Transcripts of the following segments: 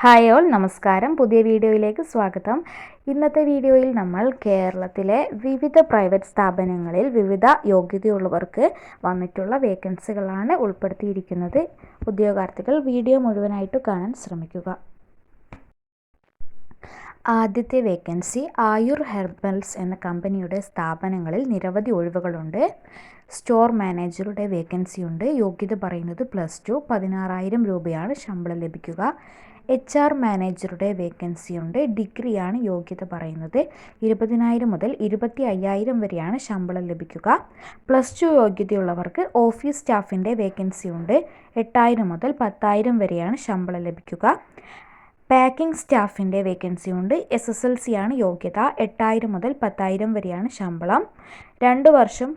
Hi all, നമസ്കാരം. പുതിയ വീഡിയോയിലേക്ക് സ്വാഗതം. ഇന്നത്തെ വീഡിയോയിൽ നമ്മൾ കേരളത്തിലെ വിവിധ പ്രൈവറ്റ് സ്ഥാപനങ്ങളിൽ വിവിധ യോഗ്യതയുള്ളവർക്ക് വന്നിട്ടുള്ള വേക്കൻസികളാണ് ഉൾപ്പെടുത്തിയിരിക്കുന്നത്. ഉദ്യോഗാർത്ഥികൾ വീഡിയോ മുഴുവനായിട്ട് കാണാൻ ശ്രമിക്കുക. ആദ്യത്തെ വേക്കൻസി ആയുർ ഹെർബൽസ് എന്ന കമ്പനിയുടെ സ്ഥാപനങ്ങളിൽ നിരവധി ഒഴിവുകളുണ്ട്. സ്റ്റോർ മാനേജറുടെ വേക്കൻസിയുണ്ട്. യോഗ്യത പറയുന്നത് +2, 16,000 രൂപയാണ് ശമ്പളം ലഭിക്കുക. HR മാനേജറുടെ വേക്കൻസിയുണ്ട്. ഡിഗ്രിയാണ് യോഗ്യത പറയുന്നത്. 20,000 മുതൽ 25,000 വരെയാണ് ശമ്പളം ലഭിക്കുക. +2 യോഗ്യതയുള്ളവർക്ക് ഓഫീസ് സ്റ്റാഫിൻ്റെ വേക്കൻസിയുണ്ട്. 8,000 മുതൽ 10,000 വരെയാണ് ശമ്പളം ലഭിക്കുക. പാക്കിംഗ് സ്റ്റാഫിൻ്റെ വേക്കൻസിയുണ്ട്. SSLC ആണ് യോഗ്യത. 8,000 മുതൽ 10,000 വരെയാണ് ശമ്പളം. 2 വർഷം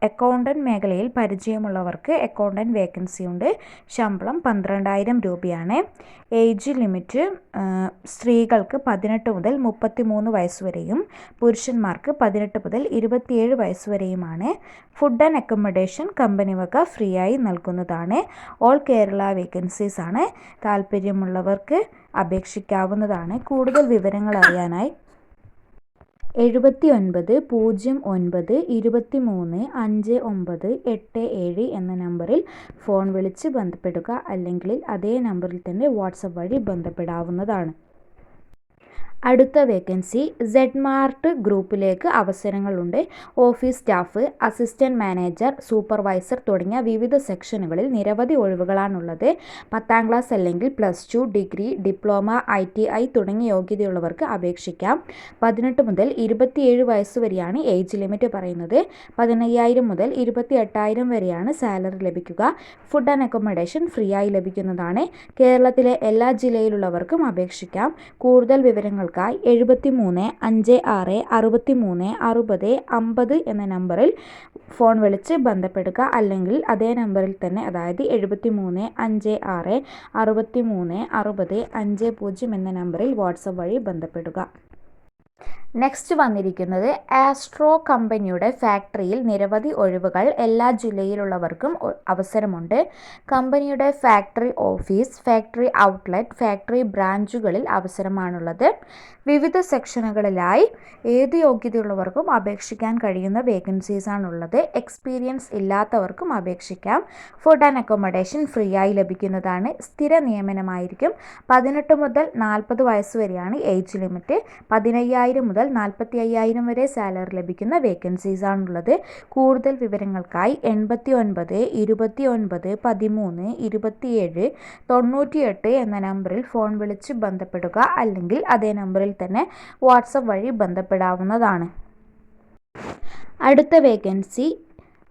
അക്കൗണ്ടൻറ്റ് മേഖലയിൽ പരിചയമുള്ളവർക്ക് അക്കൗണ്ടൻറ്റ് വേക്കൻസിയുണ്ട്. ശമ്പളം 12,000 രൂപയാണ്. ഏജ് ലിമിറ്റ് സ്ത്രീകൾക്ക് 18 മുതൽ 33 വയസ്സ് വരെയും പുരുഷന്മാർക്ക് 18 മുതൽ 27 വയസ്സ് വരെയുമാണ്. ഫുഡ് ആൻഡ് അക്കോമഡേഷൻ കമ്പനി വക ഫ്രീ ആയി നൽകുന്നതാണ്. ഓൾ കേരള വേക്കൻസീസ് ആണ്. താല്പര്യമുള്ളവർക്ക് അപേക്ഷിക്കാവുന്നതാണ്. കൂടുതൽ വിവരങ്ങൾ അറിയാനായി 79 09 23 59 87 എന്ന നമ്പറിൽ ഫോൺ വിളിച്ച് ബന്ധപ്പെടുക. അല്ലെങ്കിൽ അതേ നമ്പറിൽ തന്നെ വാട്സപ്പ് വഴി ബന്ധപ്പെടാവുന്നതാണ്. അടുത്ത വേക്കൻസി Z-Mart ഗ്രൂപ്പിലേക്ക് അവസരങ്ങളുണ്ട്. Office staff, assistant manager, supervisor തുടങ്ങിയ വിവിധ സെക്ഷനുകളിൽ നിരവധി ഒഴിവുകളാണുള്ളത്. 10ാം ക്ലാസ് അല്ലെങ്കിൽ +2, ഡിഗ്രി, ഡിപ്ലോമ, ITI തുടങ്ങിയ യോഗ്യതയുള്ളവർക്ക് അപേക്ഷിക്കാം. 18 മുതൽ 27 വയസ്സ് വരെയാണ് ഏജ് ലിമിറ്റ് പറയുന്നത്. 15,000 മുതൽ 28,000 വരെയാണ് സാലറി ലഭിക്കുക. ഫുഡ് ആൻഡ് അക്കോമഡേഷൻ ഫ്രീ ആയി ലഭിക്കുന്നതാണ്. കേരളത്തിലെ എല്ലാ ജില്ലയിലുള്ളവർക്കും അപേക്ഷിക്കാം. കൂടുതൽ വിവരങ്ങൾ 73 56 63 60 50 എന്ന നമ്പറിൽ ഫോൺ വിളിച്ച് ബന്ധപ്പെടുക. അല്ലെങ്കിൽ അതേ നമ്പറിൽ തന്നെ, അതായത് 73 56 63 60 50 എന്ന നമ്പറിൽ വാട്സപ്പ് വഴി ബന്ധപ്പെടുക. നെക്സ്റ്റ് വന്നിരിക്കുന്നത് ആസ്ട്രോ കമ്പനിയുടെ ഫാക്ടറിയിൽ നിരവധി ഒഴിവുകൾ. എല്ലാ ജില്ലയിലുള്ളവർക്കും അവസരമുണ്ട്. കമ്പനിയുടെ factory office, factory outlet, factory ബ്രാഞ്ചുകളിൽ അവസരമാണുള്ളത്. വിവിധ സെക്ഷനുകളിലായി ഏത് യോഗ്യതയുള്ളവർക്കും അപേക്ഷിക്കാൻ കഴിയുന്ന വേക്കൻസീസ് ആണുള്ളത്. എക്സ്പീരിയൻസ് ഇല്ലാത്തവർക്കും അപേക്ഷിക്കാം. ഫുഡ് ആൻഡ് അക്കോമഡേഷൻ ഫ്രീ ആയി ലഭിക്കുന്നതാണ്. സ്ഥിര നിയമനമായിരിക്കും. 18 മുതൽ 40 വയസ്സ് വരെയാണ് ഏജ് ലിമിറ്റ്. 15,000 മുതൽ 45,000 വരെ സാലറി ലഭിക്കുന്ന വേക്കൻസീസ് ആണുള്ളത്. കൂടുതൽ വിവരങ്ങൾക്കായി 89 29 13 27 98 എന്ന നമ്പറിൽ ഫോൺ വിളിച്ച് ബന്ധപ്പെടുക. അല്ലെങ്കിൽ അതേ നമ്പറിൽ തന്നെ വാട്സപ്പ് വഴി ബന്ധപ്പെടാവുന്നതാണ്. അടുത്ത വേക്കൻസി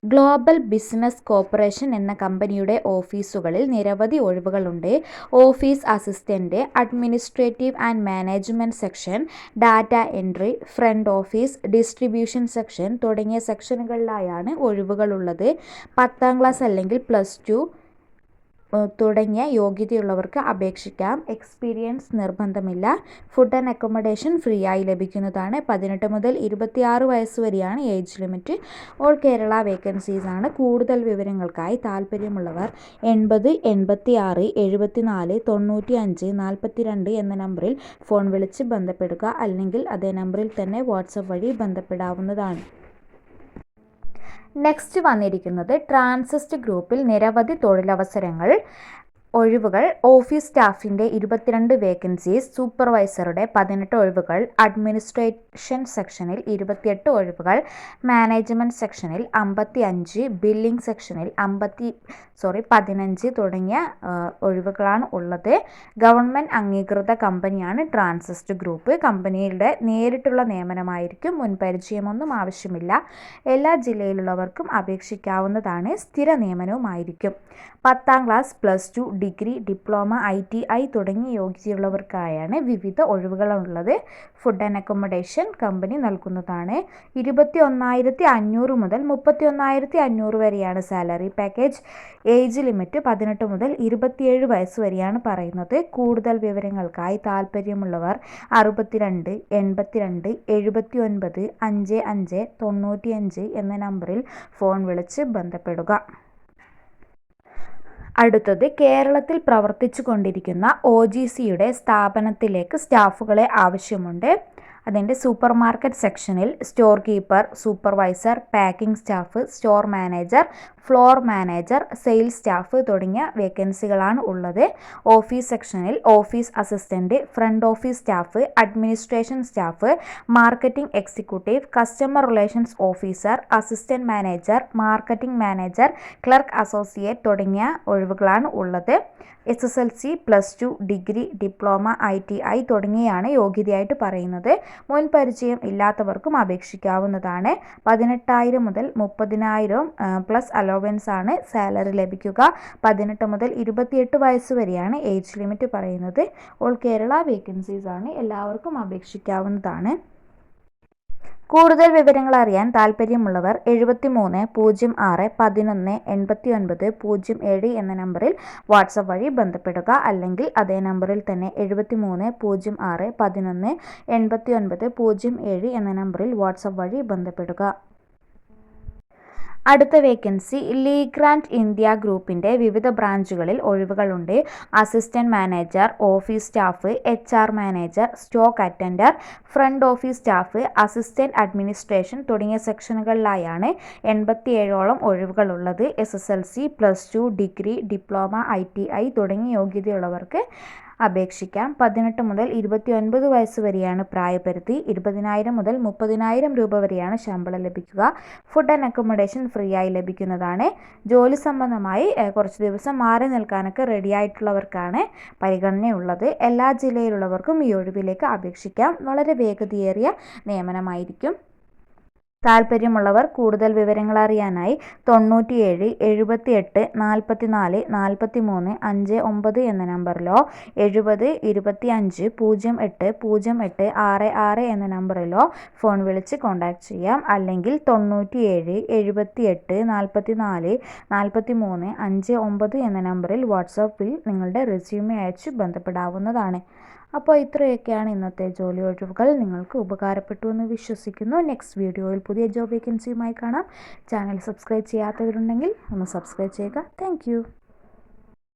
ഗ്ലോബൽ ബിസിനസ് കോർപ്പറേഷൻ എന്ന കമ്പനിയുടെ ഓഫീസുകളിൽ നിരവധി ഒഴിവുകളുണ്ട്. Office assistant, administrative and management section, data entry, front office, distribution section തുടങ്ങിയ സെക്ഷനുകളിലായാണ് ഒഴിവുകളുള്ളത്. 10ാം ക്ലാസ് അല്ലെങ്കിൽ +2 തുടങ്ങിയ യോഗ്യതയുള്ളവർക്ക് അപേക്ഷിക്കാം. എക്സ്പീരിയൻസ് നിർബന്ധമില്ല. ഫുഡ് ആൻഡ് അക്കോമഡേഷൻ ഫ്രീ ആയി ലഭിക്കുന്നതാണ്. 18 മുതൽ 26 വയസ്സ് വരെയാണ് age limit. All Kerala vacancies ആണ്. കൂടുതൽ വിവരങ്ങൾക്കായി താല്പര്യമുള്ളവർ 80 86 74 95 42 എന്ന നമ്പറിൽ ഫോൺ വിളിച്ച് ബന്ധപ്പെടുക. അല്ലെങ്കിൽ അതേ നമ്പറിൽ തന്നെ വാട്സപ്പ് വഴി ബന്ധപ്പെടാവുന്നതാണ്. നെക്സ്റ്റ് വന്നിരിക്കുന്നത് ട്രാൻസിസ്റ്റ് ഗ്രൂപ്പിൽ നിരവധി തൊഴിലവസരങ്ങൾ. ഒഴിവുകൾ: ഓഫീസ് സ്റ്റാഫിൻ്റെ 22 വേക്കൻസീസ്, സൂപ്പർവൈസറുടെ 18 ഒഴിവുകൾ, അഡ്മിനിസ്ട്രേഷൻ സെക്ഷനിൽ 28 ഒഴിവുകൾ, മാനേജ്മെൻറ്റ് സെക്ഷനിൽ 55, ബില്ലിംഗ് സെക്ഷനിൽ 15 തുടങ്ങിയ ഒഴിവുകളാണ് ഉള്ളത്. ഗവൺമെൻറ് അംഗീകൃത കമ്പനിയാണ് ട്രാൻസിസ്റ്റ് ഗ്രൂപ്പ്. കമ്പനിയുടെ നേരിട്ടുള്ള നിയമനമായിരിക്കും. മുൻപരിചയമൊന്നും ആവശ്യമില്ല. എല്ലാ ജില്ലയിലുള്ളവർക്കും അപേക്ഷിക്കാവുന്നതാണ്. സ്ഥിര നിയമനവുമായിരിക്കും. 10ാം ക്ലാസ് +2, ഡിഗ്രി, ഡിപ്ലോമ, ITI തുടങ്ങിയ യോഗ്യതയുള്ളവർക്കായാണ് വിവിധ ഒഴിവുകളുള്ളത്. ഫുഡ് ആൻഡ് അക്കോമഡേഷൻ കമ്പനി നൽകുന്നതാണ്. 21,500 മുതൽ 31,500 വരെയാണ് സാലറി പാക്കേജ്. ഏജ് ലിമിറ്റ് 18 മുതൽ 27 വയസ്സ് വരെയാണ് പറയുന്നത്. കൂടുതൽ വിവരങ്ങൾക്കായി താല്പര്യമുള്ളവർ 62 82 79 55 95 എന്ന നമ്പറിൽ ഫോൺ വിളിച്ച് ബന്ധപ്പെടുക. അടുത്തത് കേരളത്തിൽ പ്രവർത്തിച്ചു കൊണ്ടിരിക്കുന്ന OGCയുടെ സ്ഥാപനത്തിലേക്ക് സ്റ്റാഫുകളെ ആവശ്യമുണ്ട്. അതിൻ്റെ സൂപ്പർ മാർക്കറ്റ് സെക്ഷനിൽ store keeper, supervisor, packing staff, store manager, floor manager, sales staff തുടങ്ങിയ വേക്കൻസികളാണ് ഉള്ളത്. ഓഫീസ് സെക്ഷനിൽ office assistant, front office staff, administration staff, marketing executive, customer relations officer, assistant manager, marketing manager, clerk associate തുടങ്ങിയ ഒഴിവുകളാണ് ഉള്ളത്. SSLC, +2, degree, diploma, ITI തുടങ്ങിയാണ് യോഗ്യതയായിട്ട് പറയുന്നത്. മുൻ പരിചയം ഇല്ലാത്തവർക്കും അപേക്ഷിക്കാവുന്നതാണ്. 18,000 മുതൽ 30,000 പ്ലസ് അലോവൻസ് ആണ് സാലറി ലഭിക്കുക. 18 മുതൽ 28 വയസ്സ് വരെയാണ് ഏജ് ലിമിറ്റ് പറയുന്നത്. ഓൾ കേരള വേക്കൻസീസ് ആണ്, എല്ലാവർക്കും അപേക്ഷിക്കാവുന്നതാണ്. കൂടുതൽ വിവരങ്ങൾ അറിയാൻ താൽപ്പര്യമുള്ളവർ 73 06 11 89 07 എന്ന നമ്പറിൽ വാട്സപ്പ് വഴി ബന്ധപ്പെടുക. അല്ലെങ്കിൽ അതേ നമ്പറിൽ തന്നെ 73 06 11 89 07 എന്ന നമ്പറിൽ വാട്സപ്പ് വഴി ബന്ധപ്പെടുക. അടുത്ത വേക്കൻസി ലീഗ്രാൻഡ് ഇന്ത്യ ഗ്രൂപ്പിൻ്റെ വിവിധ ബ്രാഞ്ചുകളിൽ ഒഴിവുകളുണ്ട്. Assistant manager, office staff, HR manager, stock attender, front office staff, assistant administration തുടങ്ങിയ സെക്ഷനുകളിലായാണ് 87ഓളം ഒഴിവുകളുള്ളത്. SSLC, +2, ഡിഗ്രി, ഡിപ്ലോമ, ITI തുടങ്ങിയ യോഗ്യതയുള്ളവർക്ക് അപേക്ഷിക്കാം. 18 മുതൽ 29 വയസ്സ് വരെയാണ് പ്രായപരിധി. 20,000 മുതൽ 30,000 രൂപ വരെയാണ് ശമ്പളം ലഭിക്കുക. ഫുഡ് ആൻഡ് അക്കോമഡേഷൻ ഫ്രീ ആയി ലഭിക്കുന്നതാണ്. ജോലി സംബന്ധമായി കുറച്ച് ദിവസം മാറി നിൽക്കാനൊക്കെ റെഡി ആയിട്ടുള്ളവർക്കാണ് പരിഗണനയുള്ളത്. എല്ലാ ജില്ലയിലുള്ളവർക്കും ഈ ഒഴിവിലേക്ക് അപേക്ഷിക്കാം. വളരെ വേഗതയേറിയ നിയമനമായിരിക്കും. താൽപ്പര്യമുള്ളവർ കൂടുതൽ വിവരങ്ങൾ അറിയാനായി 97 78 44 43 59 എന്ന നമ്പറിലോ 70 25 08 08 66 എന്ന നമ്പറിലോ ഫോൺ വിളിച്ച് കോൺടാക്റ്റ് ചെയ്യാം. അല്ലെങ്കിൽ 97 78 44 43 59 എന്ന നമ്പറിൽ വാട്സാപ്പിൽ നിങ്ങളുടെ റെസ്യൂമെ അയച്ച് ബന്ധപ്പെടാവുന്നതാണ്. അപ്പോൾ ഇത്രയൊക്കെയാണ് ഇന്നത്തെ ജോലി ഒഴിവുകൾ. നിങ്ങൾക്ക് ഉപകാരപ്പെട്ടു എന്ന് വിശ്വസിക്കുന്നു. നെക്സ്റ്റ് വീഡിയോയിൽ പുതിയ ജോബ് വേക്കൻസിയുമായി കാണാം. ചാനൽ സബ്സ്ക്രൈബ് ചെയ്യാത്തവരുണ്ടെങ്കിൽ ഒന്ന് സബ്സ്ക്രൈബ് ചെയ്യുക. താങ്ക്